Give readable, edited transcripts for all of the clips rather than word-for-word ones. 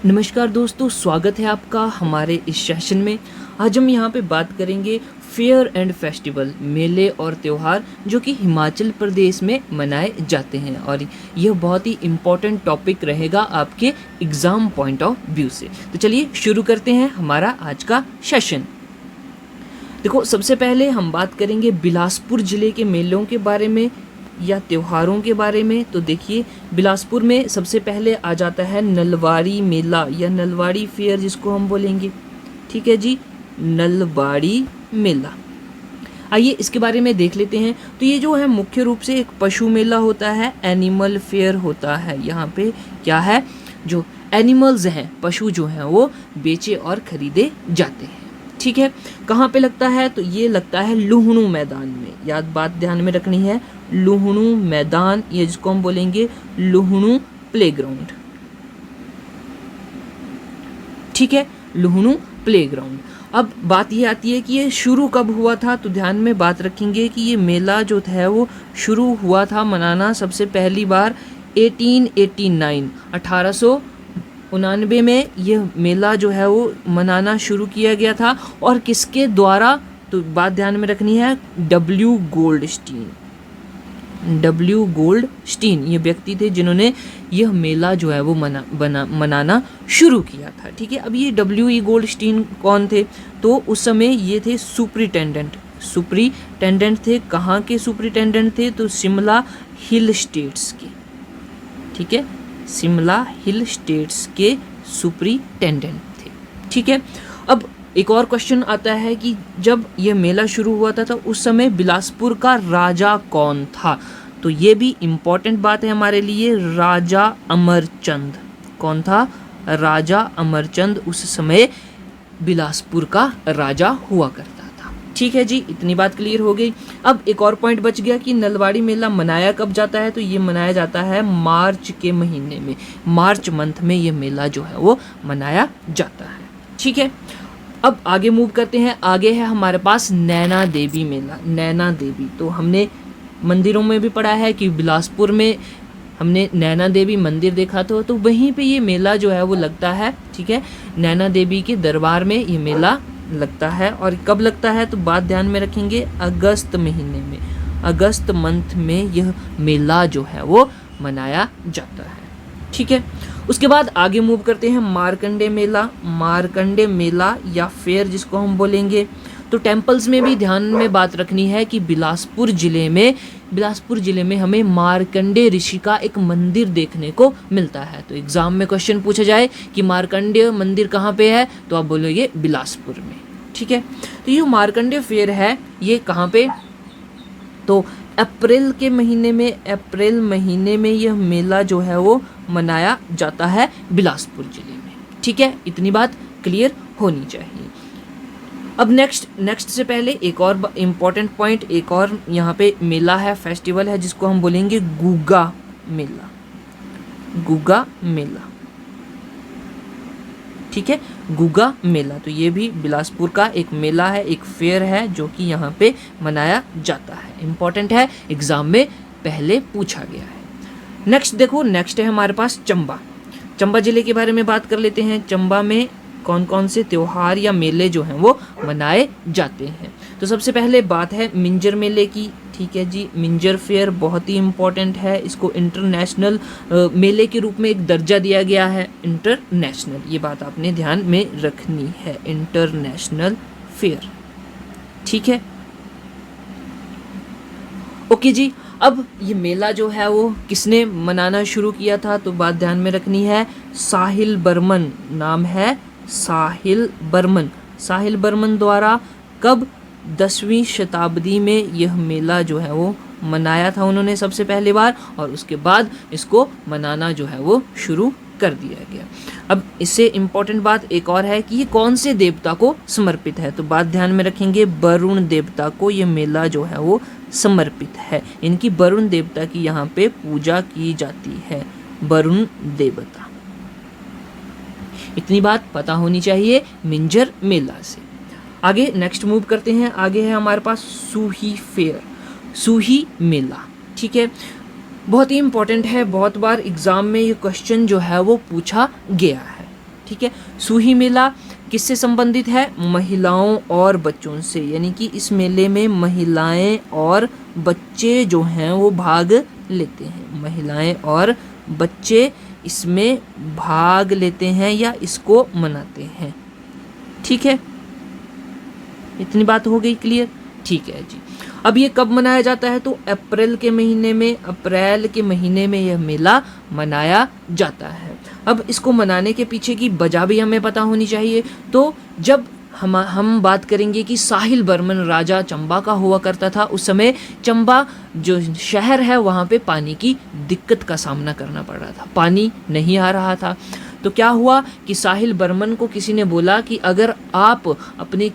नमस्कार दोस्तों, स्वागत है आपका हमारे इस सेशन में। आज हम यहाँ पे बात करेंगे फेयर एंड फेस्टिवल, मेले और त्यौहार जो कि हिमाचल प्रदेश में मनाए जाते हैं। और यह बहुत ही इम्पोर्टेंट टॉपिक रहेगा आपके एग्ज़ाम पॉइंट ऑफ व्यू से। तो चलिए शुरू करते हैं हमारा आज का सेशन। देखो, सबसे पहले हम बात करेंगे बिलासपुर ज़िले के मेलों के बारे में या त्योहारों के बारे में। तो देखिए, बिलासपुर में सबसे पहले आ जाता है नलवाड़ी मेला या नलवाड़ी फेयर जिसको हम बोलेंगे। ठीक है जी, नलवाड़ी मेला। आइए इसके बारे में देख लेते हैं। तो ये जो है मुख्य रूप से एक पशु मेला होता है, एनिमल फेयर होता है। यहाँ पे क्या है, जो एनिमल्स हैं, पशु जो हैं वो बेचे और खरीदे जाते हैं। ठीक है, कहाँ पे लगता है? तो ये लगता है लुहणु मैदान में। याद बात ध्यान में रखनी है, लुहणु मैदान, ये जिसको हम बोलेंगे लुहणु प्लेग्राउंड। ठीक है, लुहणु प्लेग्राउंड। अब बात ये आती है कि ये शुरू कब हुआ था। तो ध्यान में बात रखेंगे कि ये मेला जो था वो शुरू हुआ था मनाना सबसे पहली बार 1889 में यह मेला जो है वो मनाना शुरू किया गया था। और किसके द्वारा? तो बात ध्यान में रखनी है, डब्ल्यू गोल्डस्टीन ये व्यक्ति थे जिन्होंने यह मेला जो है वो मनाना शुरू किया था। ठीक है, अब ये डब्ल्यू गोल्डस्टीन कौन थे? तो उस समय ये थे सुपरिटेंडेंट थे। कहाँ के सुपरिटेंडेंट थे? तो शिमला हिल स्टेट्स के। ठीक है, शिमला हिल स्टेट्स के सुपरिटेंडेंट थे। ठीक है, अब एक और क्वेश्चन आता है कि जब यह मेला शुरू हुआ था तो उस समय बिलासपुर का राजा कौन था? तो ये भी इम्पोर्टेंट बात है हमारे लिए। राजा अमरचंद। कौन था? राजा अमरचंद उस समय बिलासपुर का राजा हुआ करता था। ठीक है जी, इतनी बात क्लियर हो गई। अब एक और पॉइंट बच गया कि नलवाड़ी मेला मनाया कब जाता है। तो ये मनाया जाता है मार्च के महीने में, मार्च मंथ में ये मेला जो है वो मनाया जाता है। ठीक है, अब आगे मूव करते हैं। आगे है हमारे पास नैना देवी मेला। नैना देवी, तो हमने मंदिरों में भी पढ़ा है कि बिलासपुर में हमने नैना देवी मंदिर देखा तो वहीं पे ये मेला जो है वो लगता है। ठीक है, नैना देवी के दरबार में ये मेला लगता है। और कब लगता है? तो बात ध्यान में रखेंगे, अगस्त महीने में, अगस्त मंथ में यह मेला जो है वो मनाया जाता है। ठीक है, उसके बाद आगे मूव करते हैं मार्कंडे मेला। मार्कंडे मेला या फेयर जिसको हम बोलेंगे। तो टेम्पल्स में भी ध्यान में बात रखनी है कि बिलासपुर ज़िले में हमें मार्कंडे ऋषि का एक मंदिर देखने को मिलता है। तो एग्जाम में क्वेश्चन पूछा जाए कि मार्कंडे मंदिर कहाँ पे है, तो आप बोलोगे बिलासपुर में। ठीक है, तो ये मार्कंडे फेयर है, ये कहाँ पे? तो अप्रैल महीने में यह मेला जो है वो मनाया जाता है बिलासपुर ज़िले में। ठीक है, इतनी बात क्लियर होनी चाहिए। अब नेक्स्ट से पहले एक और इम्पॉर्टेंट पॉइंट, एक और यहाँ पे मेला है, फेस्टिवल है जिसको हम बोलेंगे गुग्गा मेला। गुग्गा मेला। ठीक है, गुग्गा मेला, तो ये भी बिलासपुर का एक मेला है, एक फेयर है जो कि यहाँ पे मनाया जाता है। इम्पॉर्टेंट है, एग्जाम में पहले पूछा गया है। नेक्स्ट है हमारे पास चंबा ज़िले के बारे में बात कर लेते हैं। चंबा में कौन कौन से त्योहार या मेले जो हैं वो मनाए जाते हैं। तो सबसे पहले बात है मिंजर मेले की। ठीक है जी, मिंजर फेयर बहुत ही इम्पोर्टेंट है। इसको इंटरनेशनल मेले के रूप में एक दर्जा दिया गया है, इंटरनेशनल। ये बात आपने ध्यान में रखनी है, इंटरनेशनल फेयर। ठीक है, ओके जी। अब ये मेला जो है वो किसने मनाना शुरू किया था? तो बात ध्यान में रखनी है, साहिल बर्मन। नाम है साहिल बर्मन द्वारा कब? 10वीं शताब्दी में यह मेला जो है वो मनाया था उन्होंने सबसे पहली बार, और उसके बाद इसको मनाना जो है वो शुरू कर दिया गया। अब इससे इम्पोर्टेंट बात एक और है कि ये कौन से देवता को समर्पित है। तो बात ध्यान में रखेंगे, वरुण देवता को ये मेला जो है वो समर्पित है। इनकी वरुण देवता की यहाँ पे पूजा की जाती है, वरुण देवता। इतनी बात पता होनी चाहिए मिंजर मेला से। आगे नेक्स्ट मूव करते हैं। आगे है हमारे पास सूही फेयर, सूही मेला। ठीक है, बहुत ही इम्पोर्टेंट है, बहुत बार एग्ज़ाम में ये क्वेश्चन जो है वो पूछा गया है। ठीक है। सूही मेला किससे संबंधित है? महिलाओं और बच्चों से, यानी कि इस मेले में महिलाएं और बच्चे जो हैं वो भाग लेते हैं। महिलाएं और बच्चे इसमें भाग लेते हैं या इसको मनाते हैं। ठीक है, इतनी बात हो गई क्लियर? ठीक है जी। अब ये कब मनाया जाता है? तो अप्रैल के महीने में यह मेला मनाया जाता है। अब इसको मनाने के पीछे की वजह भी हमें पता होनी चाहिए। तो जब हम बात करेंगे कि साहिल बर्मन राजा चंबा का हुआ करता था, उस समय चंबा जो शहर है वहाँ पे पानी की दिक्कत का सामना करना पड़ रहा था, पानी नहीं आ रहा था। तो क्या हुआ कि साहिल बर्मन को किसी ने बोला कि अगर आप अपने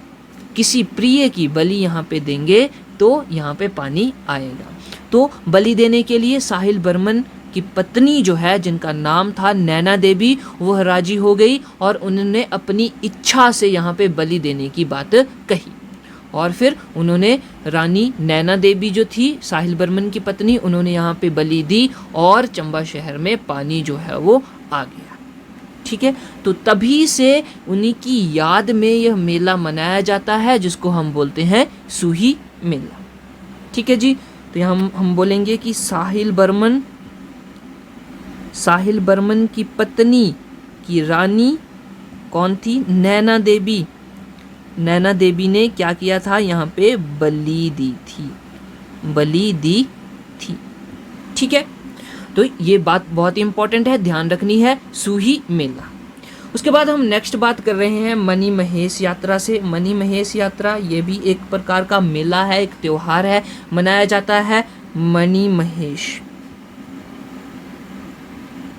किसी प्रिय की बलि यहाँ पे देंगे तो यहाँ पे पानी आएगा। तो बलि देने के लिए साहिल बर्मन की पत्नी जो है, जिनका नाम था नैना देवी, वह राजी हो गई और उन्होंने अपनी इच्छा से यहाँ पे बलि देने की बात कही। और फिर उन्होंने रानी नैना देवी जो थी साहिल बर्मन की पत्नी, उन्होंने यहाँ पे बलि दी और चंबा शहर में पानी जो है वो आ गया। ठीक है, तो तभी से उन्हीं की याद में यह मेला मनाया जाता है, जिसको हम बोलते हैं सूही मेला। ठीक है जी। तो यहाँ हम बोलेंगे कि साहिल बर्मन की पत्नी की रानी कौन थी? नैना देवी। नैना देवी ने क्या किया था? यहाँ पे बलि दी थी। ठीक है, तो ये बात बहुत ही इंपॉर्टेंट है, ध्यान रखनी है, सूही मेला। उसके बाद हम नेक्स्ट बात कर रहे हैं मणि महेश यात्रा से। मणि महेश यात्रा ये भी एक प्रकार का मेला है, एक त्योहार है, मनाया जाता है मणि महेश।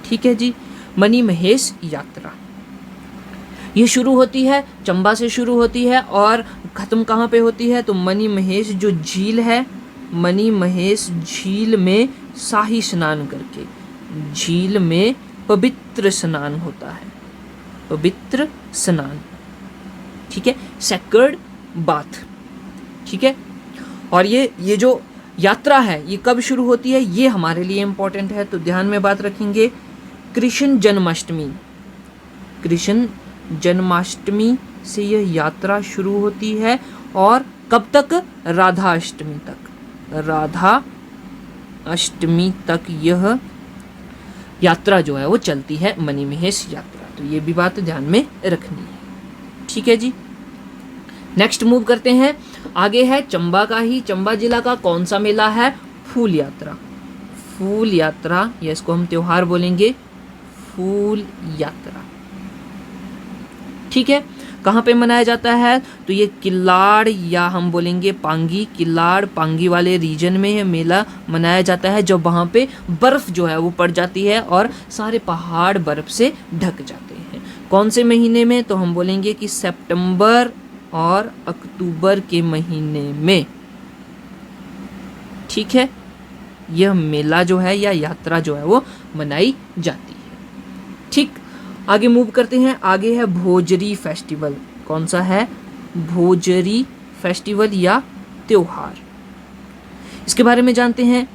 ठीक है जी, मणि महेश यात्रा ये शुरू होती है चंबा से शुरू होती है और ख़त्म कहाँ पे होती है? तो मणि महेश जो झील है, मणि महेश झील में शाही स्नान करके, झील में पवित्र स्नान होता है, पवित्र स्नान। ठीक है, सेक्रेड बाथ। ठीक है, और ये जो यात्रा है ये कब शुरू होती है, ये हमारे लिए इम्पोर्टेंट है, तो ध्यान में बात रखेंगे। कृष्ण जन्माष्टमी से यह यात्रा शुरू होती है और कब तक? राधा अष्टमी तक यह यात्रा जो है वो चलती है, मणि महेश यात्रा। तो ये भी बात ध्यान में रखनी है। ठीक है जी, नेक्स्ट मूव करते हैं। आगे है चंबा जिला का कौन सा मेला है? फूल यात्रा, या इसको हम त्योहार बोलेंगे, फूल यात्रा। ठीक है, कहाँ पे मनाया जाता है? तो ये किल्लाड़ या हम बोलेंगे पांगी वाले रीजन में यह मेला मनाया जाता है, जब वहाँ पे बर्फ़ जो है वो पड़ जाती है और सारे पहाड़ बर्फ़ से ढक जाते हैं। कौन से महीने में? तो हम बोलेंगे कि सितंबर और अक्टूबर के महीने में। ठीक है, यह मेला जो है या यात्रा जो है वो मनाई जाती है। ठीक, आगे मूव करते हैं। आगे है भोजरी फेस्टिवल। कौन सा है? भोजरी फेस्टिवल या त्योहार। इसके बारे में जानते हैं।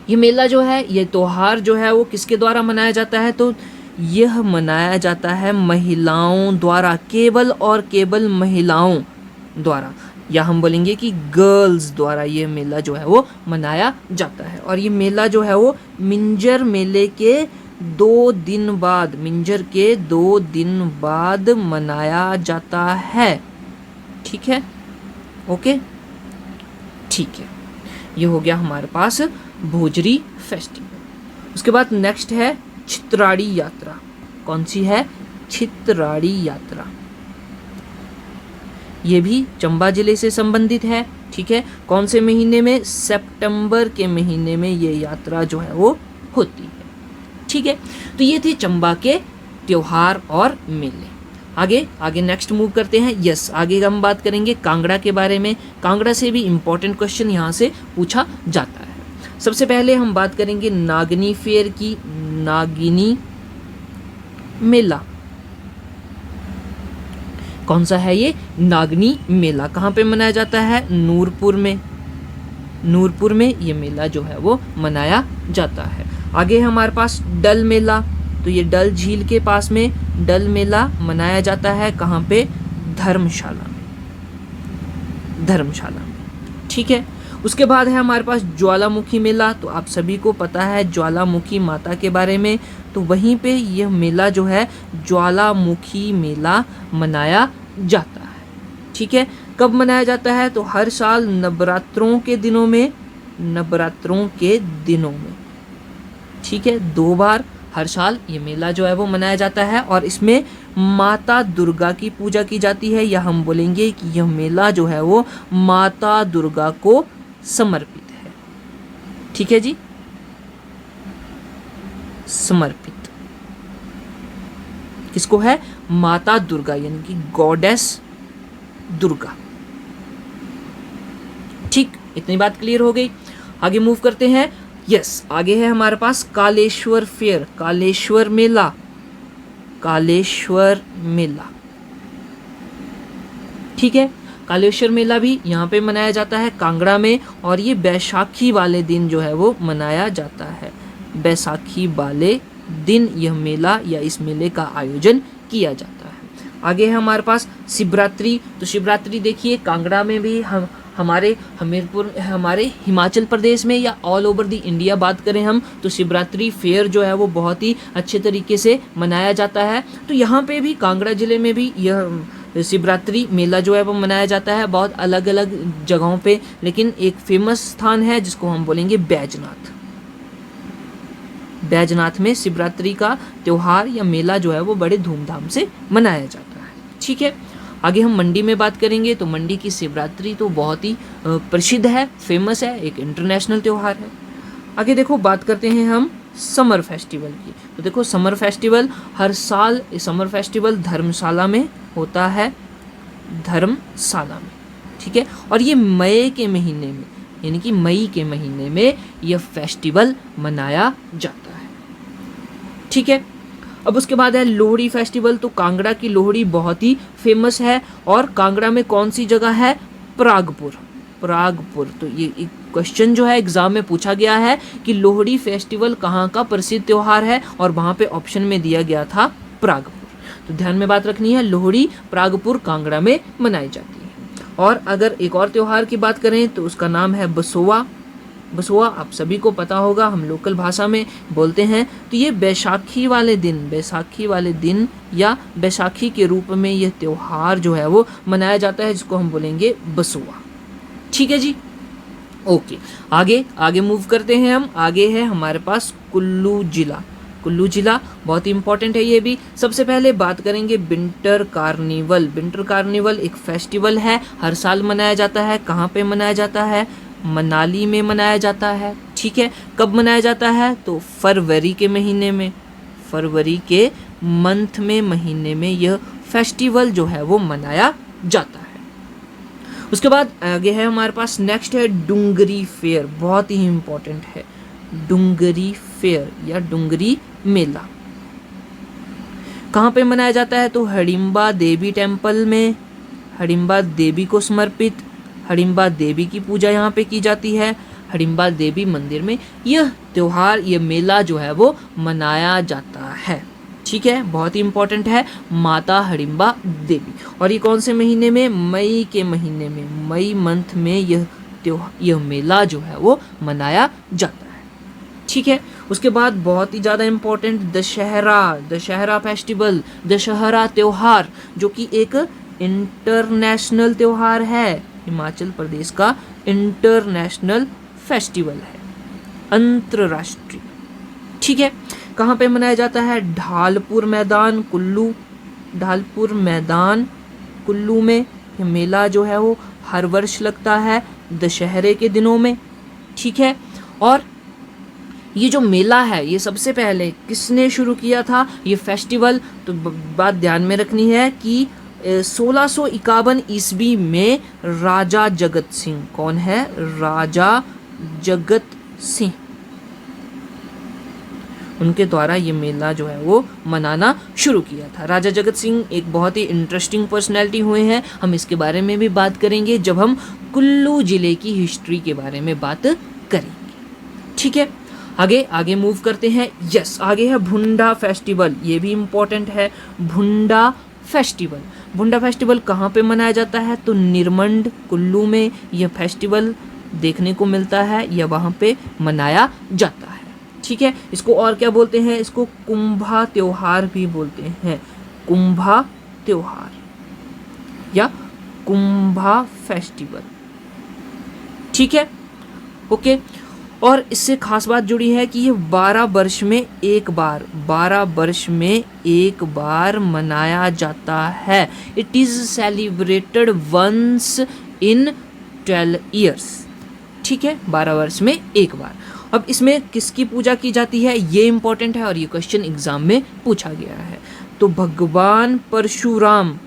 ये मेला जो है, ये त्योहार जो है वो किसके द्वारा मनाया जाता है? तो यह मनाया जाता है महिलाओं द्वारा, केवल और केवल महिलाओं द्वारा, या हम बोलेंगे कि गर्ल्स द्वारा ये मेला जो है वो मनाया जाता है। और ये मेला जो है वो मिंजर मेले के 2 दिन बाद मनाया जाता है। ठीक है, ओके, ठीक है, ये हो गया हमारे पास भोजरी फेस्टिवल। उसके बाद नेक्स्ट है चित्राड़ी यात्रा। कौन सी है? चित्राड़ी यात्रा। ये भी चंबा जिले से संबंधित है। ठीक है, कौन से महीने में? सितंबर के महीने में ये यात्रा जो है वो होती है। ठीक है, तो ये थे चंबा के त्योहार और मेले। आगे नेक्स्ट मूव करते हैं। आगे हम बात करेंगे कांगड़ा के बारे में। कांगड़ा से भी इम्पोर्टेंट क्वेश्चन यहाँ से पूछा जाता है। सबसे पहले हम बात करेंगे नागनी फेयर की। नागिनी मेला कौन सा है? ये नागनी मेला कहाँ पे मनाया जाता है? नूरपुर में ये मेला जो है वो मनाया जाता है। आगे हमारे पास डल मेला। तो ये डल झील के पास में डल मेला मनाया जाता है। कहाँ पे? धर्मशाला में, धर्मशाला में, ठीक है। उसके बाद है हमारे पास ज्वालामुखी मेला। तो आप सभी को पता है ज्वालामुखी माता के बारे में, तो वहीं पे यह मेला जो है ज्वालामुखी मेला मनाया जाता है, ठीक है। कब मनाया जाता है? तो हर साल नवरात्रों के दिनों में, नवरात्रों के दिनों में, ठीक है। 2 बार हर साल ये मेला जो है वो मनाया जाता है और इसमें माता दुर्गा की पूजा की जाती है, या हम बोलेंगे कि यह मेला जो है वो माता दुर्गा को समर्पित है, ठीक है जी, समर्पित किसको है? माता दुर्गा, यानी कि गॉडेस दुर्गा, ठीक। इतनी बात क्लियर हो गई। आगे मूव करते हैं। यस, आगे है हमारे पास कालेश्वर फेयर, कालेश्वर मेला, कालेश्वर मेला, ठीक है। कालेश्वर मेला भी यहाँ पे मनाया जाता है कांगड़ा में, और ये बैसाखी वाले दिन जो है वो मनाया जाता है। बैसाखी वाले दिन यह मेला या इस मेले का आयोजन किया जाता है। आगे है हमारे पास शिवरात्रि। तो शिवरात्रि देखिए कांगड़ा में भी, हम हमारे हमीरपुर, हमारे हिमाचल प्रदेश में या ऑल ओवर दी इंडिया बात करें हम, तो शिवरात्रि फेयर जो है वो बहुत ही अच्छे तरीके से मनाया जाता है। तो यहाँ पे भी कांगड़ा ज़िले में भी यह शिवरात्रि मेला जो है वो मनाया जाता है, बहुत अलग अलग जगहों पे, लेकिन एक फेमस स्थान है जिसको हम बोलेंगे बैजनाथ। बैजनाथ में शिवरात्रि का त्यौहार या मेला जो है वो बड़े धूमधाम से मनाया जाता है, ठीक है। आगे हम मंडी में बात करेंगे। तो मंडी की शिवरात्रि तो बहुत ही प्रसिद्ध है, फेमस है, एक इंटरनेशनल त्यौहार है। आगे देखो बात करते हैं हम समर फेस्टिवल की। तो देखो समर फेस्टिवल हर साल, समर फेस्टिवल धर्मशाला में होता है, धर्मशाला में, ठीक है। और ये मई के महीने में, यानी कि मई के महीने में यह फेस्टिवल मनाया जाता है, ठीक है। अब उसके बाद है लोहड़ी फेस्टिवल। तो कांगड़ा की लोहड़ी बहुत ही फेमस है, और कांगड़ा में कौन सी जगह है? प्रागपुर, प्रागपुर। तो ये एक क्वेश्चन जो है एग्जाम में पूछा गया है कि लोहड़ी फेस्टिवल कहाँ का प्रसिद्ध त्यौहार है, और वहाँ पे ऑप्शन में दिया गया था प्रागपुर। तो ध्यान में बात रखनी है, लोहड़ी प्रागपुर कांगड़ा में मनाई जाती है। और अगर एक और त्यौहार की बात करें तो उसका नाम है बसोआ। बसोआ आप सभी को पता होगा, हम लोकल भाषा में बोलते हैं। तो ये बैसाखी वाले दिन, बैसाखी वाले दिन या बैसाखी के रूप में यह त्यौहार जो है वो मनाया जाता है, जिसको हम बोलेंगे बसोआ, ठीक है जी। ओके, आगे मूव करते हैं हम। आगे है हमारे पास कुल्लू जिला। कुल्लू जिला बहुत ही इंपॉर्टेंट है ये भी। सबसे पहले बात करेंगे विंटर कार्निवल। विंटर कार्निवल एक फेस्टिवल है, हर साल मनाया जाता है। कहाँ पे मनाया जाता है? मनाली में मनाया जाता है, ठीक है। कब मनाया जाता है? तो फरवरी के महीने में, फरवरी के मंथ में, महीने में यह फेस्टिवल जो है वो मनाया जाता है। उसके बाद आगे है हमारे पास, नेक्स्ट है डुंगरी फेयर, बहुत ही इंपॉर्टेंट है। डुंगरी फेयर या डुंगरी मेला कहाँ पे मनाया जाता है? तो हडिम्बा देवी टेम्पल में, हडिम्बा देवी को समर्पित, हडिम्बा देवी की पूजा यहाँ पे की जाती है। हडिम्बा देवी मंदिर में यह त्यौहार, यह मेला जो है वो मनाया जाता है, ठीक है। बहुत ही इंपॉर्टेंट है, माता हडिम्बा देवी। और ये कौन से महीने में? मई के महीने में, मई मंथ में यह मेला जो है वो मनाया जाता है, ठीक है। उसके बाद बहुत ही ज़्यादा इम्पोर्टेंट दशहरा, दशहरा फेस्टिवल, दशहरा त्यौहार, जो कि एक इंटरनेशनल त्यौहार है, हिमाचल प्रदेश का इंटरनेशनल फेस्टिवल है, अंतरराष्ट्रीय, ठीक है। कहाँ पे मनाया जाता है? ढालपुर मैदान कुल्लू, ढालपुर मैदान कुल्लू में यह मेला जो है वो हर वर्ष लगता है दशहरे के दिनों में, ठीक है। और ये जो मेला है ये सबसे पहले किसने शुरू किया था ये फेस्टिवल? तो बात ध्यान में रखनी है कि 1651 ईस्वी में राजा जगत सिंह, कौन है? राजा जगत सिंह, उनके द्वारा ये मेला जो है वो मनाना शुरू किया था। राजा जगत सिंह एक बहुत ही इंटरेस्टिंग पर्सनैलिटी हुए हैं, हम इसके बारे में भी बात करेंगे जब हम कुल्लू जिले की हिस्ट्री के बारे में बात करेंगे, ठीक है। आगे आगे मूव करते हैं। यस, आगे है भुंडा फेस्टिवल, ये भी इम्पोर्टेंट है। भुंडा फेस्टिवल, भुंडा फेस्टिवल कहाँ पे मनाया जाता है? तो निरमंड कुल्लू में यह फेस्टिवल देखने को मिलता है या वहाँ पे मनाया जाता है। ठीक है, इसको और क्या बोलते हैं? इसको कुंभा त्योहार भी बोलते हैं, कुंभा त्योहार या कुंभा फेस्टिवल। ठीक है, ओके। और इससे खास बात जुड़ी है कि ये 12 वर्ष में एक बार, 12 वर्ष में एक बार मनाया जाता है। It is celebrated once in 12 years. ठीक है, 12 वर्ष में एक बार। अब इसमें किसकी पूजा की जाती है ये इंपॉर्टेंट है और ये क्वेश्चन एग्जाम में पूछा गया है। तो भगवान परशुराम,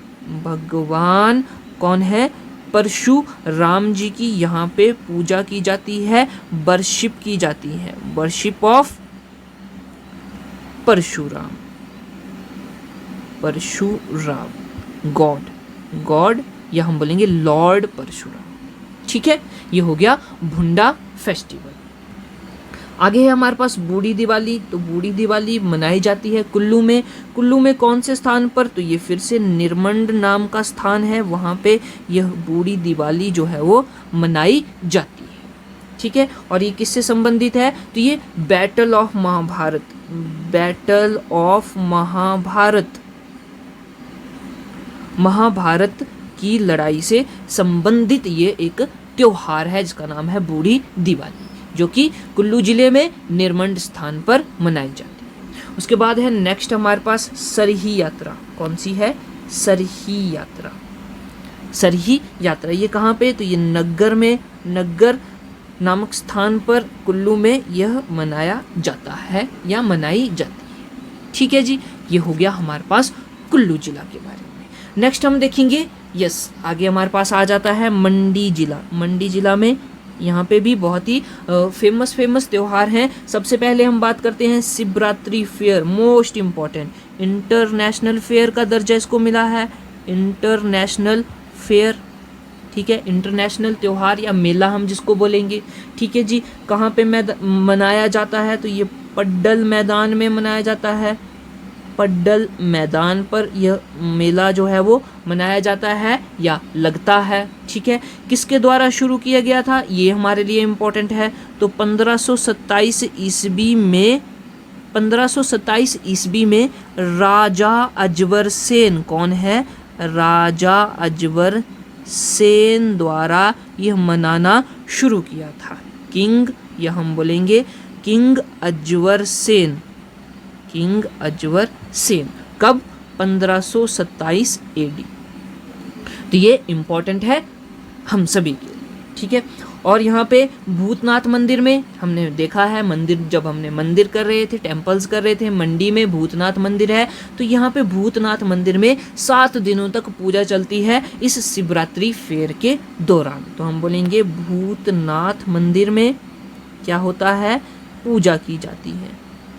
भगवान कौन है? परशुराम जी की यहाँ पे पूजा की जाती है, वर्शिप की जाती है, worship of Parshuram, Parshuram god, god या हम बोलेंगे लॉर्ड परशुराम। ठीक है, ये हो गया भुंडा फेस्टिवल। आगे है हमारे पास बूढ़ी दिवाली। तो बूढ़ी दिवाली मनाई जाती है कुल्लू में। कुल्लू में कौन से स्थान पर? तो ये फिर से निरमंड नाम का स्थान है, वहाँ पे यह बूढ़ी दिवाली जो है वो मनाई जाती है। ठीक है, और ये किससे संबंधित है? तो ये battle of Mahabharat, battle of Mahabharat, Mahabharat की लड़ाई से संबंधित ये एक त्योहार है जिसका नाम है बूढ़ी दिवाली, जो कि कुल्लू जिले में निरमंड स्थान पर मनाई जाती है। उसके बाद है नेक्स्ट हमारे पास सरही यात्रा। कौन सी है? सरही यात्रा, सरही यात्रा। ये कहाँ पे? तो ये नग्गर में, नग्गर नामक स्थान पर कुल्लू में यह मनाया जाता है या मनाई जाती है। ठीक है जी, ये हो गया हमारे पास कुल्लू जिला के बारे में। नेक्स्ट हम देखेंगे, यस, आगे हमारे पास आ जाता है मंडी जिला। मंडी जिला में यहाँ पे भी बहुत ही फेमस त्यौहार हैं। सबसे पहले हम बात करते हैं Shivratri fair, most important, international fair का दर्जा इसको मिला है, इंटरनेशनल फेयर। ठीक है, इंटरनेशनल त्यौहार या मेला हम जिसको बोलेंगे। ठीक है जी, कहाँ पे मनाया जाता है? तो ये पड्डल मैदान में मनाया जाता है, पड्डल मैदान पर यह मेला जो है वो मनाया जाता है या लगता है। ठीक है, किसके द्वारा शुरू किया गया था ये हमारे लिए इम्पोर्टेंट है। तो 1527 ईस्वी में, 1527 ईस्वी में राजा अजबर सेन, कौन है? राजा अजबर सेन द्वारा यह मनाना शुरू किया था। किंग या हम बोलेंगे किंग अजबर सेन, किंग अजबर सेन। कब? 1527 एडी। तो ये इम्पोर्टेंट है हम सभी के लिए। ठीक है, और यहाँ पे भूतनाथ मंदिर में हमने देखा है, मंदिर जब हमने मंदिर कर रहे थे, टेम्पल्स कर रहे थे, मंडी में भूतनाथ मंदिर है। तो यहाँ पे भूतनाथ मंदिर में 7 दिनों तक पूजा चलती है इस शिवरात्रि फेयर के दौरान। तो हम बोलेंगे भूतनाथ मंदिर में क्या होता है? पूजा की जाती है,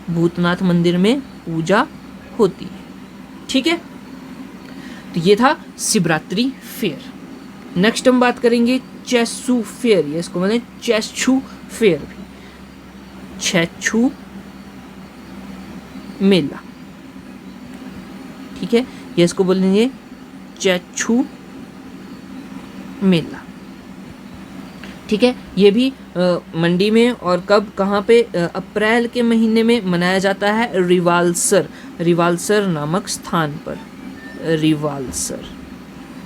भूतनाथ मंदिर में पूजा होती है। ठीक है, तो ये था शिवरात्रि फेयर। नेक्स्ट हम बात करेंगे चेसू फेयर, ये इसको बोलते हैं चेसू फेयर भी, चेसू मेला। ठीक है, ये इसको बोलेंगे चेसू मेला। ठीक है, ये भी मंडी में और कब कहाँ पे? अप्रैल के महीने में मनाया जाता है, रिवालसर, रिवालसर नामक स्थान पर, रिवालसर।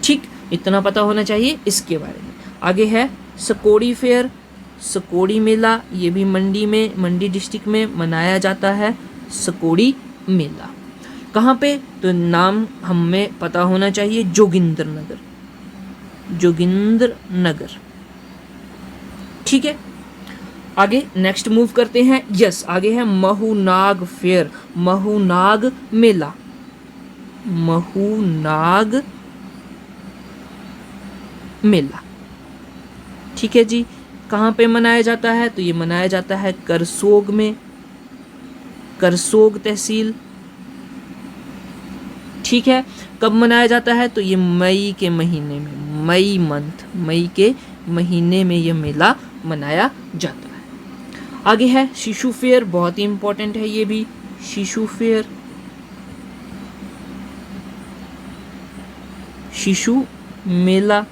ठीक, इतना पता होना चाहिए इसके बारे में। आगे है सकोड़ी फेयर, सकोड़ी मेला, ये भी मंडी में, मंडी डिस्ट्रिक्ट में मनाया जाता है सकोड़ी मेला। कहाँ पे? तो नाम हमें पता होना चाहिए, जोगिंद्र नगर, जोगिंद्र नगर। ठीक है, आगे नेक्स्ट मूव करते हैं। यस, आगे है महूनाग फेयर, महूनाग मेला, महूनाग मेला। ठीक है जी, कहाँ पे मनाया जाता है? तो ये मनाया जाता है करसोग में, करसोग तहसील। ठीक है, कब मनाया जाता है? तो ये मई के महीने में, मई मंथ, मई के महीने में यह मेला मनाया जाता है। आगे है शिशु फेयर, बहुत ही इंपॉर्टेंट है ये भी, शिशु फेयर, शिशु मेला।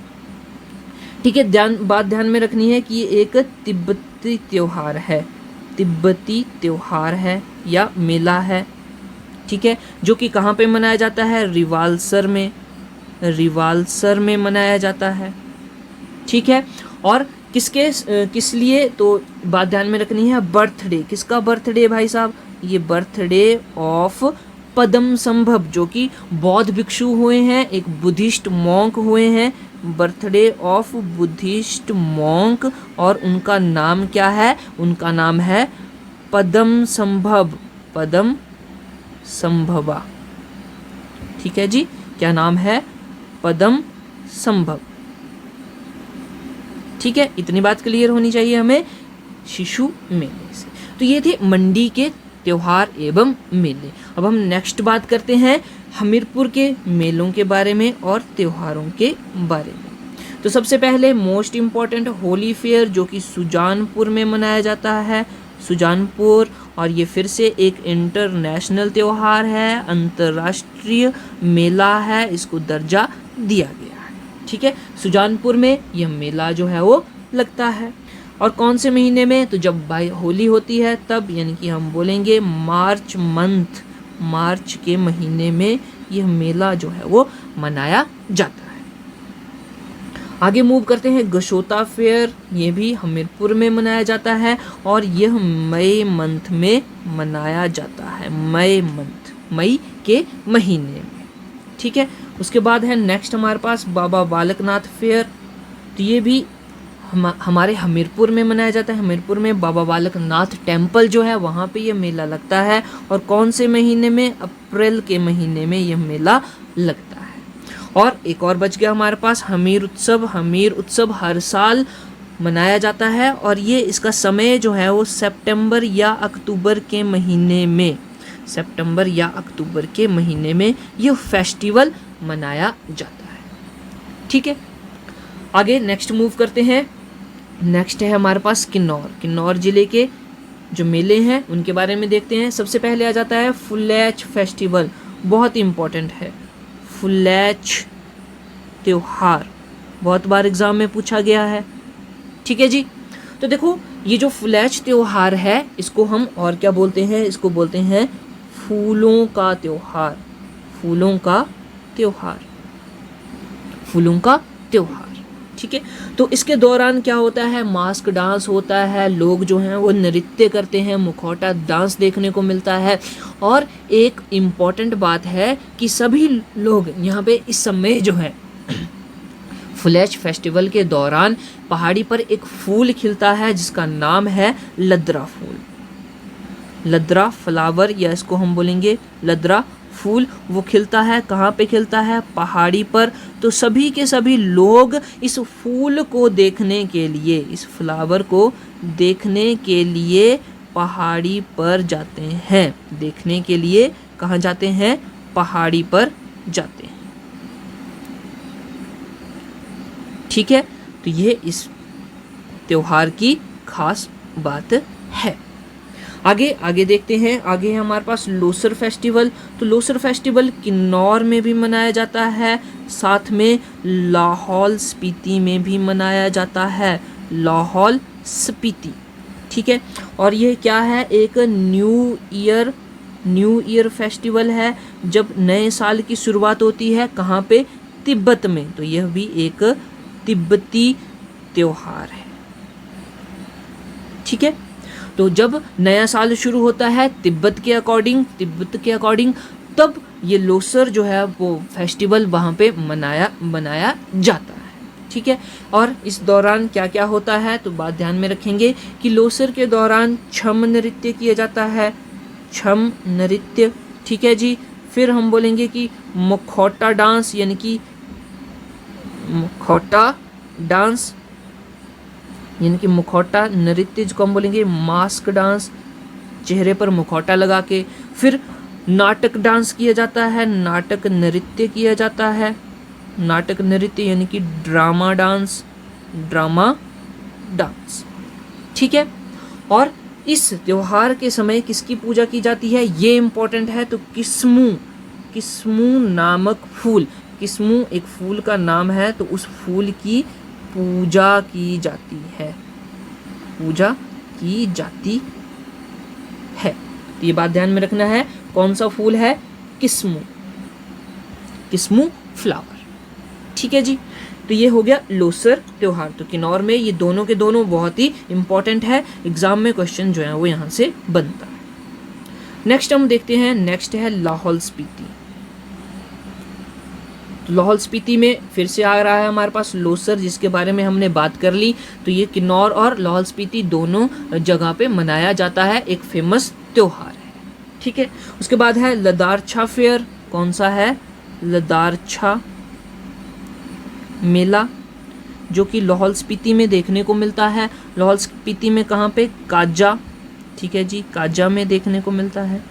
ठीक है, बात ध्यान में रखनी है कि ये एक तिब्बती त्योहार है, तिब्बती त्योहार है या मेला है। ठीक है, जो कि कहाँ पे मनाया जाता है, रिवालसर में, रिवालसर में मनाया जाता है। ठीक है, और किस लिए, तो बात ध्यान में रखनी है, बर्थडे, किसका बर्थडे भाई साहब, ये बर्थडे ऑफ पद्मसंभव, जो कि बौद्ध भिक्षु हुए हैं, एक बुद्धिस्ट मॉन्क हुए हैं, बर्थडे ऑफ बुद्धिस्ट मॉन्क, और उनका नाम क्या है, उनका नाम है पद्मसंभव, पद्मसंभवा। ठीक है जी, क्या नाम है, पद्मसंभव। ठीक है, इतनी बात क्लियर होनी चाहिए हमें शिशु मेले से। तो ये थे मंडी के त्योहार एवं मेले। अब हम नेक्स्ट बात करते हैं हमीरपुर के मेलों के बारे में और त्योहारों के बारे में। तो सबसे पहले मोस्ट इम्पॉर्टेंट होली फेयर, जो कि सुजानपुर में मनाया जाता है, सुजानपुर, और ये फिर से एक इंटरनेशनल त्यौहार है, अंतर्राष्ट्रीय मेला है, इसको दर्जा दिया गया है। ठीक है, सुजानपुर में यह मेला जो है वो लगता है। और कौन से महीने में, तो जब भाई होली होती है तब, यानी कि हम बोलेंगे मार्च मंथ, मार्च के महीने में यह मेला जो है वो मनाया जाता है। आगे मूव करते हैं गशोता फेयर, ये भी हमीरपुर में मनाया जाता है और यह मई मंथ में मनाया जाता है, मई मंथ, मई के महीने में। ठीक है, उसके बाद है नेक्स्ट हमारे पास बाबा बालकनाथ फेयर, तो ये भी हमारे हमीरपुर में मनाया जाता है। हमीरपुर में बाबा बालकनाथ टेम्पल जो है वहाँ पे ये मेला लगता है, और कौन से महीने में, अप्रैल के महीने में यह मेला लगता है। और एक और बच गया हमारे पास हमीर उत्सव। हमीर उत्सव हर साल मनाया जाता है और ये इसका समय जो है वो सितंबर या अक्टूबर के महीने में, सितंबर या अक्टूबर के महीने में यह फेस्टिवल मनाया जाता है। ठीक है, आगे नेक्स्ट मूव करते हैं। नेक्स्ट है हमारे पास किन्नौर। किन्नौर ज़िले के जो मेले हैं उनके बारे में देखते हैं। सबसे पहले आ जाता है फुलेच फेस्टिवल, बहुत इम्पॉर्टेंट है, फुलेच त्योहार, बहुत बार एग्ज़ाम में पूछा गया है। ठीक है जी, तो देखो ये जो फुलेच त्योहार है इसको हम और क्या बोलते हैं, इसको बोलते हैं फूलों का त्योहार, फूलों का त्योहार, फूलों का त्योहार। ठीक है, तो इसके दौरान क्या होता है, मास्क डांस होता है, लोग जो हैं वो नृत्य करते हैं, मुखौटा डांस देखने को मिलता है। और एक इम्पॉर्टेंट बात है कि सभी लोग यहाँ पे इस समय जो है फुलेच फेस्टिवल के दौरान पहाड़ी पर एक फूल खिलता है जिसका नाम है लद्रा फूल, लद्रा फ्लावर, या इसको हम बोलेंगे लद्रा फूल। वो खिलता है, कहाँ पे खिलता है, पहाड़ी पर। तो सभी के सभी लोग इस फूल को देखने के लिए, इस फ्लावर को देखने के लिए पहाड़ी पर जाते हैं, देखने के लिए कहाँ जाते हैं, पहाड़ी पर जाते हैं। ठीक है, तो ये इस त्योहार की खास बात है। आगे देखते हैं। आगे है हमारे पास लोसर फेस्टिवल। तो लोसर फेस्टिवल किन्नौर में भी मनाया जाता है, साथ में लाहौल स्पीति में भी मनाया जाता है, लाहौल स्पीति। ठीक है, और ये क्या है, एक न्यू ईयर फेस्टिवल है, जब नए साल की शुरुआत होती है, कहाँ पे, तिब्बत में। तो यह भी एक तिब्बती त्योहार है। ठीक है, तो जब नया साल शुरू होता है तिब्बत के अकॉर्डिंग, तब ये लोसर जो है वो फेस्टिवल वहाँ पे मनाया जाता है। ठीक है, और इस दौरान क्या क्या होता है, तो बात ध्यान में रखेंगे कि लोसर के दौरान छम नृत्य किया जाता है, छम नृत्य। ठीक है जी, फिर हम बोलेंगे कि मुखौटा डांस, यानी कि मुखौटा डांस, यानी कि मुखौटा नृत्य जिसको हम बोलेंगे मास्क डांस, चेहरे पर मुखौटा लगा के। फिर नाटक डांस किया जाता है, नाटक नृत्य किया जाता है, नाटक नृत्य यानी कि ड्रामा डांस। ठीक है, और इस त्योहार के समय किसकी पूजा की जाती है, ये इम्पोर्टेंट है। तो किस्मू, किस्मू नामक फूल, किस्मू एक फूल का नाम है, तो उस फूल की पूजा की जाती है, पूजा की जाती है। तो ये बात ध्यान में रखना है, कौन सा फूल है, किस्मू, किस्मू फ्लावर। ठीक है जी। तो ये हो गया लोसर त्योहार। तो किन्नौर में ये दोनों के दोनों बहुत ही इंपॉर्टेंट है, एग्जाम में क्वेश्चन जो है वो यहाँ से बनता है। नेक्स्ट हम देखते हैं, नेक्स्ट है लाहौल स्पीति। तो लाहौल स्पीति में फिर से आ रहा है हमारे पास लोसर, जिसके बारे में हमने बात कर ली। तो ये किन्नौर और लाहौल स्पीति दोनों जगह पे मनाया जाता है, एक फेमस त्योहार है। ठीक है। उसके बाद है लदारछा फेयर। कौन सा है, लदारछा मेला, जो कि लाहौल स्पीति में देखने को मिलता है। लाहौल स्पीति में कहाँ पे, काजा। ठीक है जी, काजा में देखने को मिलता है।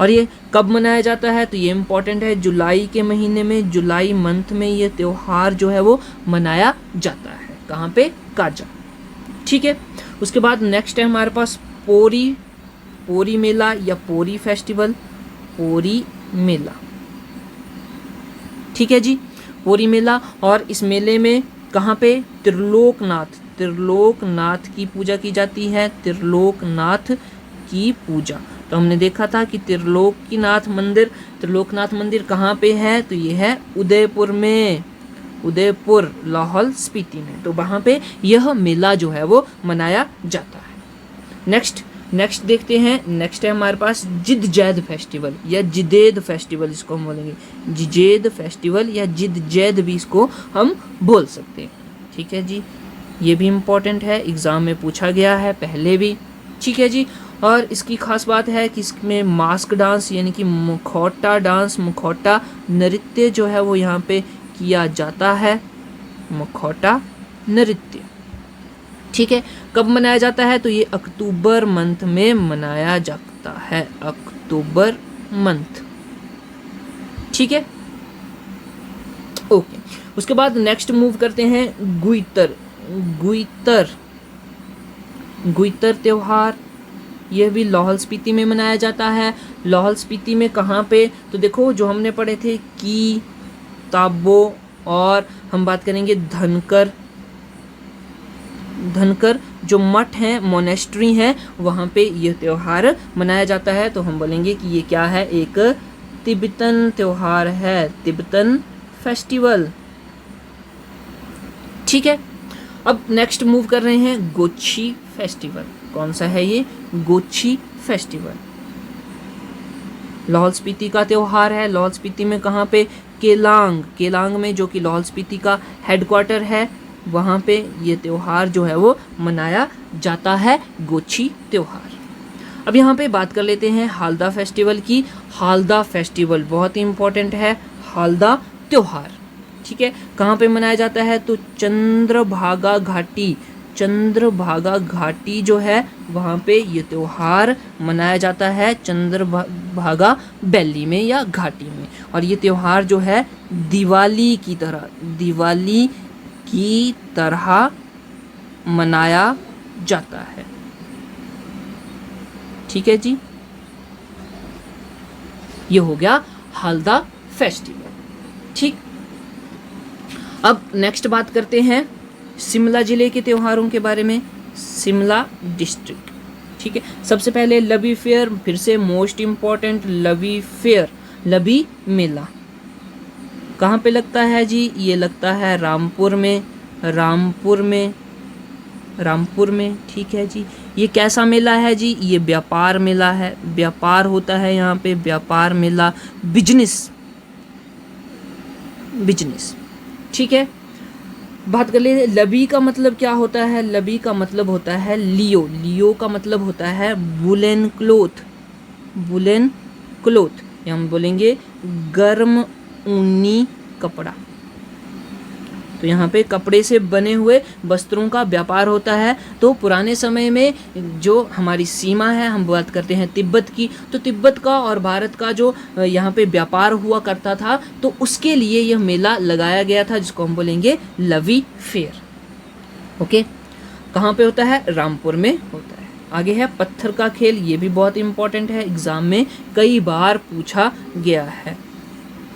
और ये कब मनाया जाता है, तो ये इम्पोर्टेंट है, जुलाई के महीने में, जुलाई मंथ में ये त्योहार जो है वो मनाया जाता है। कहाँ पे, काजा। ठीक है। उसके बाद नेक्स्ट है हमारे पास पोरी, पोरी मेला या पोरी फेस्टिवल, पोरी मेला। ठीक है जी, पोरी मेला। और इस मेले में कहाँ पे, त्रिलोकनाथ, त्रिलोकनाथ की पूजा की जाती है, त्रिलोकनाथ की पूजा। तो हमने देखा था कि त्रिलोकीनाथ मंदिर, त्रिलोकनाथ मंदिर कहाँ पे है, तो ये है उदयपुर में, उदयपुर लाहौल स्पीति में। तो वहाँ पे यह मेला जो है वो मनाया जाता है। नेक्स्ट देखते हैं, नेक्स्ट है हमारे पास जिद-जैद फेस्टिवल या जिदेद फेस्टिवल, इसको हम बोलेंगे जिजेद फेस्टिवल या जिद-जैद भी इसको हम बोल सकते हैं। ठीक है जी, ये भी इम्पोर्टेंट है, एग्ज़ाम में पूछा गया है पहले भी। ठीक है जी। और इसकी खास बात है कि इसमें मास्क डांस यानी कि मुखौटा डांस, मुखौटा नृत्य जो है वो यहाँ पे किया जाता है, मुखौटा नृत्य। ठीक है। कब मनाया जाता है, तो ये अक्टूबर मंथ में मनाया जाता है, अक्टूबर मंथ। ठीक है। ओके। उसके बाद नेक्स्ट मूव करते हैं गुइतर, गुइतर, गुइतर त्योहार। यह भी लाहौल स्पीति में मनाया जाता है। लाहौल स्पीति में कहाँ पे, तो देखो जो हमने पढ़े थे की, ताबो, और हम बात करेंगे धनकर, धनकर जो मठ हैं, मोनेस्ट्री हैं, वहाँ पे यह त्योहार मनाया जाता है। तो हम बोलेंगे कि ये क्या है, एक तिब्बतन त्योहार है, तिब्बतन फेस्टिवल। ठीक है। अब नेक्स्ट मूव कर रहे हैं गोची फेस्टिवल। कौन सा है ये, गोची फेस्टिवल। लाहौल स्पीति का त्योहार है। लाहौल स्पीति में कहाँ पे, केलांग, केलांग में, जो कि लाहौल स्पीति का हेडक्वार्टर है, वहाँ पे ये त्योहार जो है वो मनाया जाता है, गोची त्योहार। अब यहाँ पे बात कर लेते हैं हालदा फेस्टिवल की। हालदा फेस्टिवल बहुत ही इम्पोर्टेंट है, हालदा त्योहार। ठीक है। कहाँ पे मनाया जाता है, तो चंद्रभागा घाटी, चंद्रभागा घाटी जो है वहाँ पे ये त्योहार मनाया जाता है, चंद्रभागा वैली में या घाटी में। और ये त्योहार जो है दिवाली की तरह, दिवाली की तरह मनाया जाता है। ठीक है जी, ये हो गया हालदा फेस्टिवल। ठीक। अब नेक्स्ट बात करते हैं शिमला जिले के त्योहारों के बारे में, शिमला डिस्ट्रिक्ट। ठीक है। सबसे पहले लवी फेयर, फिर से मोस्ट इम्पॉर्टेंट लवी फेयर, लवी मेला कहाँ पे लगता है जी, ये लगता है रामपुर में, रामपुर में, रामपुर में। ठीक है जी। ये कैसा मेला है जी, ये व्यापार मेला है, व्यापार होता है यहाँ पे, व्यापार मेला, बिजनेस, बिजनेस। ठीक है। बात कर ले लवी का मतलब क्या होता है, लवी का मतलब होता है लियो, लियो का मतलब होता है वुलन क्लोथ, वुलन क्लोथ, या हम बोलेंगे गर्म ऊनी कपड़ा। तो यहाँ पे कपड़े से बने हुए वस्त्रों का व्यापार होता है। तो पुराने समय में जो हमारी सीमा है, हम बात करते हैं तिब्बत की, तो तिब्बत का और भारत का जो यहाँ पे व्यापार हुआ करता था, तो उसके लिए यह मेला लगाया गया था, जिसको हम बोलेंगे लवी फेयर। ओके। कहाँ पे होता है, रामपुर में होता है। आगे है पत्थर का खेल, ये भी बहुत इंपॉर्टेंट है, एग्जाम में कई बार पूछा गया है।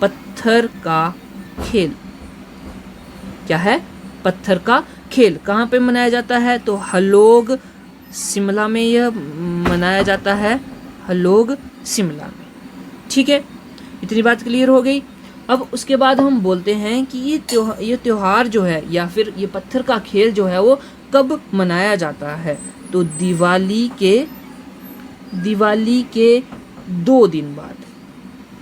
पत्थर का खेल क्या है? पत्थर का खेल कहाँ पे मनाया जाता है? तो हलोग शिमला में यह मनाया जाता है, हलोग शिमला में। ठीक है, इतनी बात क्लियर हो गई। अब उसके बाद हम बोलते हैं कि ये त्योहार जो है या फिर ये पत्थर का खेल जो है वो कब मनाया जाता है? तो दिवाली के 2 दिन बाद,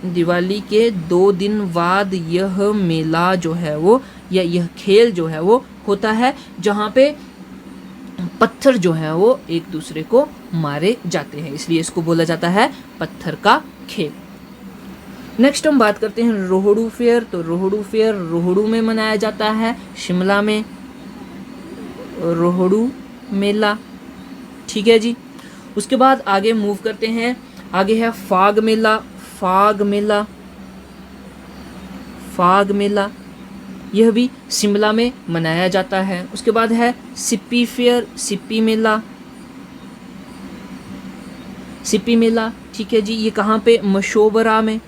दिवाली के 2 दिन बाद यह मेला जो है वो या यह खेल जो है वो होता है, जहाँ पे पत्थर जो है वो एक दूसरे को मारे जाते हैं, इसलिए इसको बोला जाता है पत्थर का खेल। नेक्स्ट हम बात करते हैं रोहड़ू फेयर। तो रोहड़ू फेयर रोहड़ू में मनाया जाता है, शिमला में रोहड़ू मेला। ठीक है जी। उसके बाद आगे मूव करते हैं, आगे है फाग मेला। फाग मेला, फाग मेला यह भी शिमला में मनाया जाता है। उसके बाद है सिप्पी फेयर, सिप्पी मेला, सिप्पी मेला। ठीक है जी, ये कहाँ पे? मशोबरा में,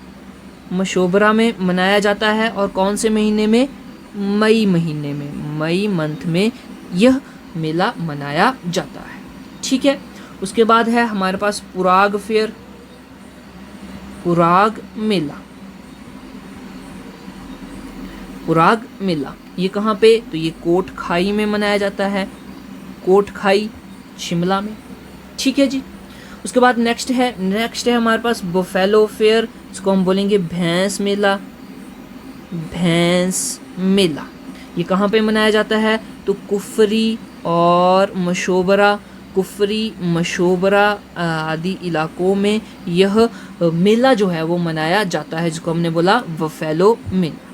मशोबरा में मनाया जाता है। और कौन से महीने में? मई महीने में, मई मंथ में यह मेला मनाया जाता है। ठीक है। उसके बाद है हमारे पास पुराग फेयर, पुराग मेला, पुराग मेला ये कहाँ पे? तो ये कोटखाई में मनाया जाता है, कोटखाई शिमला में। ठीक है जी। उसके बाद नेक्स्ट है हमारे पास बफेलो फेयर, इसको हम बोलेंगे भैंस मेला, भैंस मेला। ये कहाँ पे मनाया जाता है? तो कुफरी और मशोबरा, कुफरी मशोबरा आदि इलाकों में यह मेला जो है वो मनाया जाता है, जिसको हमने बोला बफेलो मेला।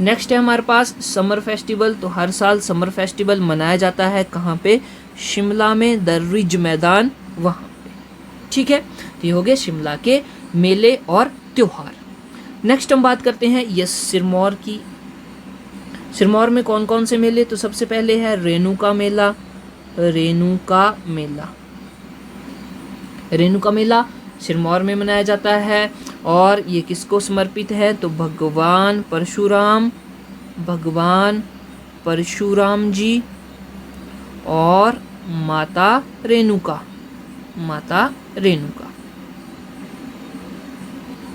नेक्स्ट है हमारे पास समर फेस्टिवल। तो हर साल समर फेस्टिवल मनाया जाता है, कहाँ पे? शिमला में दर्रिज मैदान, वहाँ पे। ठीक है, तो ये हो गए शिमला के मेले और त्योहार। नेक्स्ट हम बात करते हैं यस सिरमौर की। सिरमौर में कौन कौन से मेले? तो सबसे पहले है रेणुका मेला, रेणुका मेला, रेणुका मेला सिरमौर में मनाया जाता है। और ये किसको समर्पित है? तो भगवान परशुराम जी और माता रेणुका, माता रेणुका।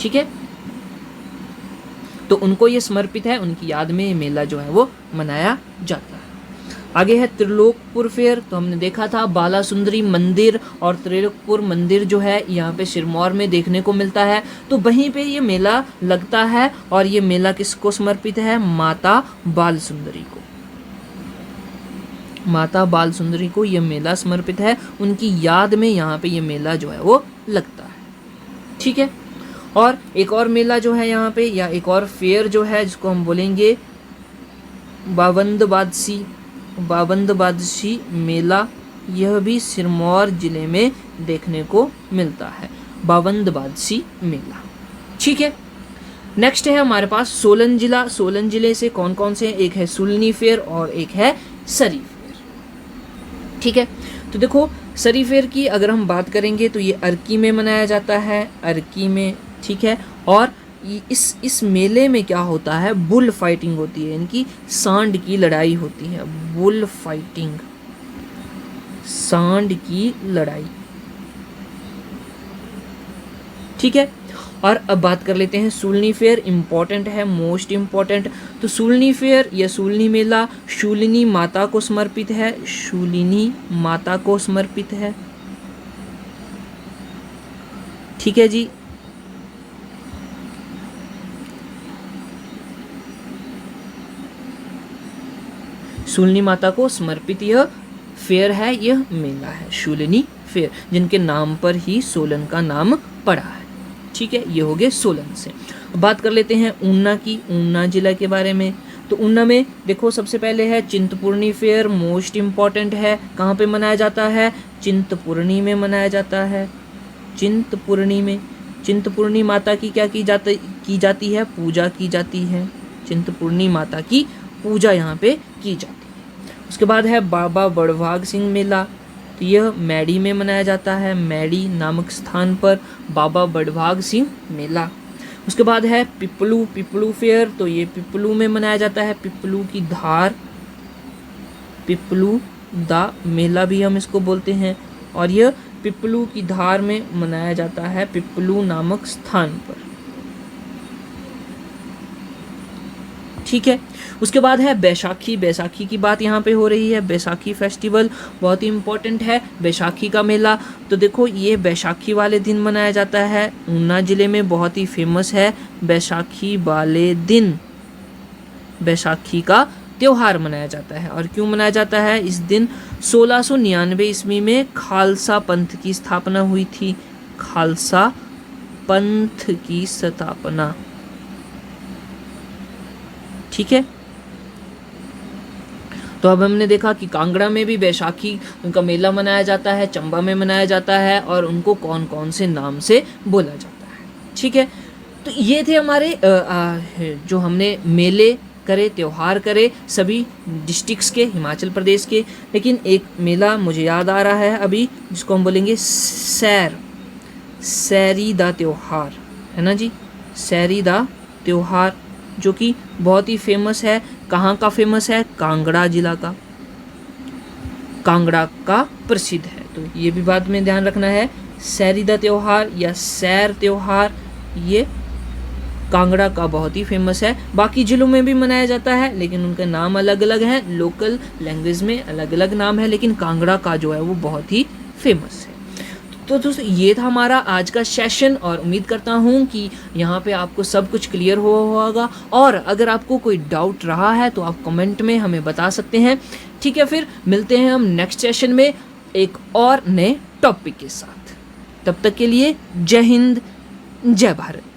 ठीक है, तो उनको ये समर्पित है, उनकी याद में ये मेला जो है वो मनाया जाता है। आगे है त्रिलोकपुर फेयर। तो हमने देखा था बालासुंदरी मंदिर और त्रिलोकपुर मंदिर जो है यहाँ पे सिरमौर में देखने को मिलता है, तो वहीं पे ये मेला लगता है। और ये मेला किसको समर्पित है? माता बालसुंदरी को, माता बालसुंदरी को ये मेला समर्पित है, उनकी याद में यहाँ पे ये मेला जो है वो लगता है। ठीक है, और एक और मेला जो है यहाँ पे, या एक और फेयर जो है, जिसको हम बोलेंगे बाबंद बादशी मेला, यह भी सिरमौर जिले में देखने को मिलता है, बाबंद बादशी मेला। ठीक है, नेक्स्ट है हमारे पास सोलन जिला। सोलन जिले से कौन कौन से हैं? एक है सुलनी फेयर और एक है सरी फेयर। ठीक है, तो देखो सरी फेयर की अगर हम बात करेंगे तो ये अर्की में मनाया जाता है, अर्की में। ठीक है, और इस मेले में क्या होता है? बुल फाइटिंग होती है, इनकी सांड की लड़ाई होती है, बुल फाइटिंग, सांड की लड़ाई। ठीक है, और अब बात कर लेते हैं सूलनी फेयर। इंपॉर्टेंट है, मोस्ट इंपॉर्टेंट। तो सूलनी फेयर या सूलनी मेला शूलिनी माता को समर्पित है, शूलिनी माता को समर्पित है। ठीक है जी, शूलिनी माता को समर्पित यह फेयर है, यह मेला है शूलिनी फेयर, जिनके नाम पर ही सोलन का नाम पड़ा है। ठीक है, ये हो गए सोलन से। बात कर लेते हैं ऊना की, ऊना जिला के बारे में। तो ऊना में देखो सबसे पहले है चिंतपूर्णी फेयर, मोस्ट इम्पॉर्टेंट है। कहाँ पे मनाया जाता है? चिंतपूर्णी में मनाया जाता है, चिंतपूर्णी में। चिंतपूर्णी माता की क्या की जाती है? पूजा की जाती है, चिंतपूर्णी माता की पूजा यहाँ पे की जाती है। उसके बाद है बाबा बड़भाग सिंह मेला। तो यह मैडी में मनाया जाता है, मैडी नामक स्थान पर बाबा बड़भाग सिंह मेला। उसके बाद है पिपलू, पिपलू फेयर, तो ये पिपलू में मनाया जाता है, पिपलू की धार, पिपलू दा मेला भी हम इसको बोलते हैं, और यह पिपलू की धार में मनाया जाता है, पिपलू नामक स्थान पर। ठीक है। उसके बाद है बैसाखी, बैसाखी की बात यहाँ पे हो रही है। बैसाखी फेस्टिवल बहुत ही इम्पोर्टेंट है, बैसाखी का मेला। तो देखो ये बैसाखी वाले दिन मनाया जाता है, ऊना ज़िले में बहुत ही फेमस है बैसाखी वाले दिन, बैसाखी का त्यौहार मनाया जाता है। और क्यों मनाया जाता है इस दिन? 1699 ईस्वी में खालसा पंथ की स्थापना हुई थी, खालसा पंथ की स्थापना। ठीक है। तो अब हमने देखा कि कांगड़ा में भी बैसाखी उनका मेला मनाया जाता है, चंबा में मनाया जाता है, और उनको कौन कौन से नाम से बोला जाता है। ठीक है। तो ये थे हमारे जो हमने मेले करे, त्यौहार करे सभी डिस्ट्रिक्ट्स के, हिमाचल प्रदेश के। लेकिन एक मेला मुझे याद आ रहा है अभी, जिसको हम बोलेंगे सैरी दा त्यौहार, है ना जी, सैरी दा त्यौहार, जो कि बहुत ही फेमस है। कहाँ का फेमस है? कांगड़ा जिला का, कांगड़ा का प्रसिद्ध है। तो ये भी बात में ध्यान रखना है, सैरी दा त्यौहार या सैर त्यौहार ये कांगड़ा का बहुत ही फेमस है। बाकी जिलों में भी मनाया जाता है, लेकिन उनके नाम अलग अलग हैं, लोकल लैंग्वेज में अलग अलग नाम है, लेकिन कांगड़ा का जो है वो बहुत ही फेमस है। तो दोस्तों ये था हमारा आज का सेशन, और उम्मीद करता हूँ कि यहाँ पे आपको सब कुछ क्लियर हुआ होगा। और अगर आपको कोई डाउट रहा है तो आप कमेंट में हमें बता सकते हैं। ठीक है, फिर मिलते हैं हम नेक्स्ट सेशन में एक और नए टॉपिक के साथ। तब तक के लिए जय हिंद, जय भारत।